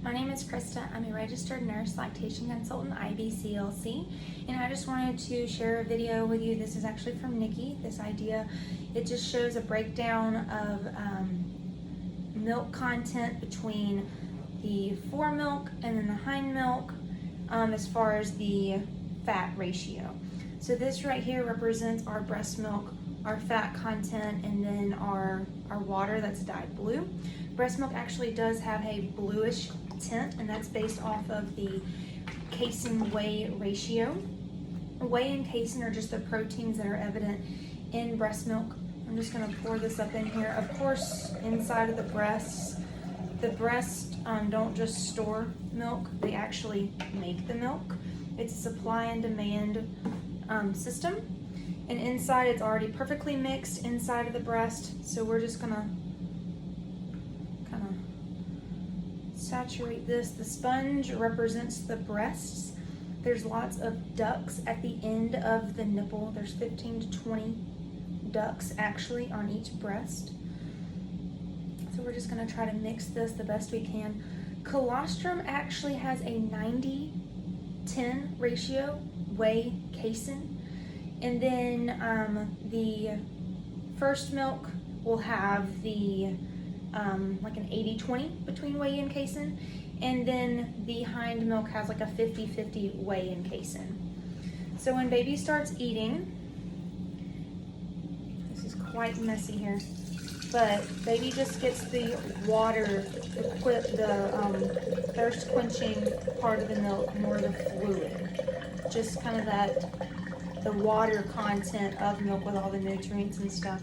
My name is Christa. I'm a registered nurse lactation consultant, IBCLC, and I just wanted to share a video with you. This is actually from Nikki. This idea, it just shows a breakdown of milk content between the foremilk and then the hind milk as far as the fat ratio. So this right here represents our breast milk, our fat content, and then our water that's dyed blue. Breast milk actually does have a bluish tint, and that's based off of the casein whey ratio. Whey and casein are just the proteins that are evident in breast milk. I'm just going to pour this up in here. Of course, inside of the breasts don't just store milk, they actually make the milk. It's a supply and demand system, and inside it's already perfectly mixed inside of the breast. So we're just gonna kind of saturate this. The sponge represents the breasts. There's lots of ducts at the end of the nipple. There's 15 to 20 ducts actually on each breast. So we're just gonna try to mix this the best we can. Colostrum actually has a 90-10 ratio, whey, casein. And then the first milk will have the like an 80-20 between whey and casein. And then the hind milk has like a 50-50 whey and casein. So when baby starts eating, this is quite messy here, but baby just gets the water, the thirst quenching part of the milk, more of the fluid, just kind of the water content of milk with all the nutrients and stuff.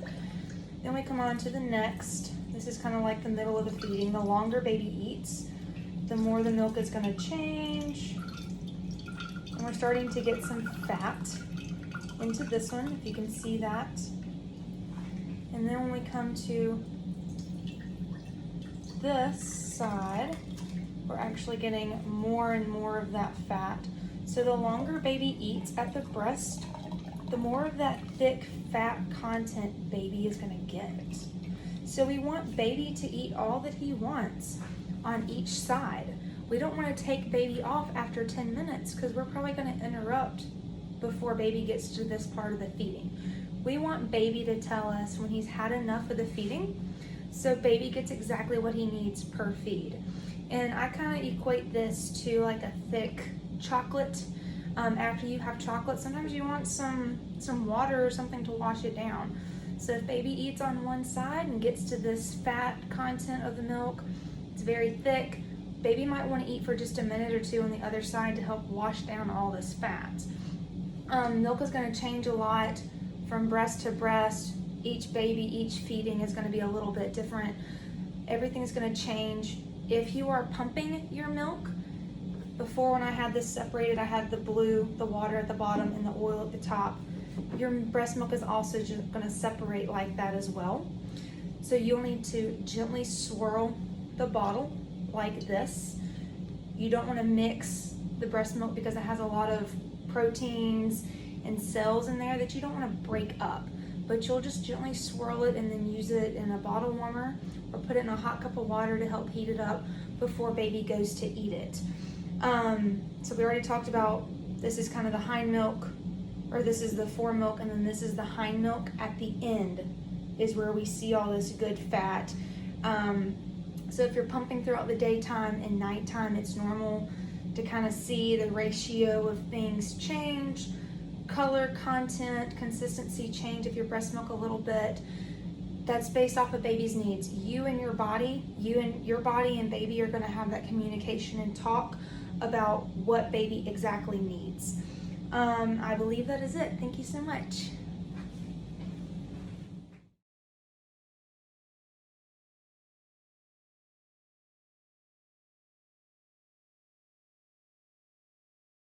Then we come on to the next. This is kind of like the middle of the feeding. The longer baby eats, the more the milk is going to change. And we're starting to get some fat into this one, if you can see that. And then when we come to this side, we're actually getting more and more of that fat. So the longer baby eats at the breast, the more of that thick fat content baby is gonna get. So we want baby to eat all that he wants on each side. We don't wanna take baby off after 10 minutes because we're probably gonna interrupt before baby gets to this part of the feeding. We want baby to tell us when he's had enough of the feeding, so baby gets exactly what he needs per feed. And I kind of equate this to like a thick chocolate. After you have chocolate, sometimes you want some water or something to wash it down. So if baby eats on one side and gets to this fat content of the milk, it's very thick, baby might want to eat for just a minute or two on the other side to help wash down all this fat. Milk is going to change a lot from breast to breast. Each baby, each feeding is going to be a little bit different. Everything's going to change. If you are pumping your milk, before when I had this separated, I had the blue, the water at the bottom, and the oil at the top. Your breast milk is also just going to separate like that as well. So you'll need to gently swirl the bottle like this. You don't want to mix the breast milk because it has a lot of proteins and cells in there that you don't want to break up. But you'll just gently swirl it and then use it in a bottle warmer or put it in a hot cup of water to help heat it up before baby goes to eat it. So we already talked about, this is kind of the hind milk, or this is the foremilk, and then this is the hind milk. At the end is where we see all this good fat. So if you're pumping throughout the daytime and nighttime, it's normal to kind of see the ratio of things change, color, content, consistency change if you breast milk a little bit. That's based off of baby's needs. You and your body and baby are going to have that communication and talk about what baby exactly needs. I believe that is it. Thank you so much.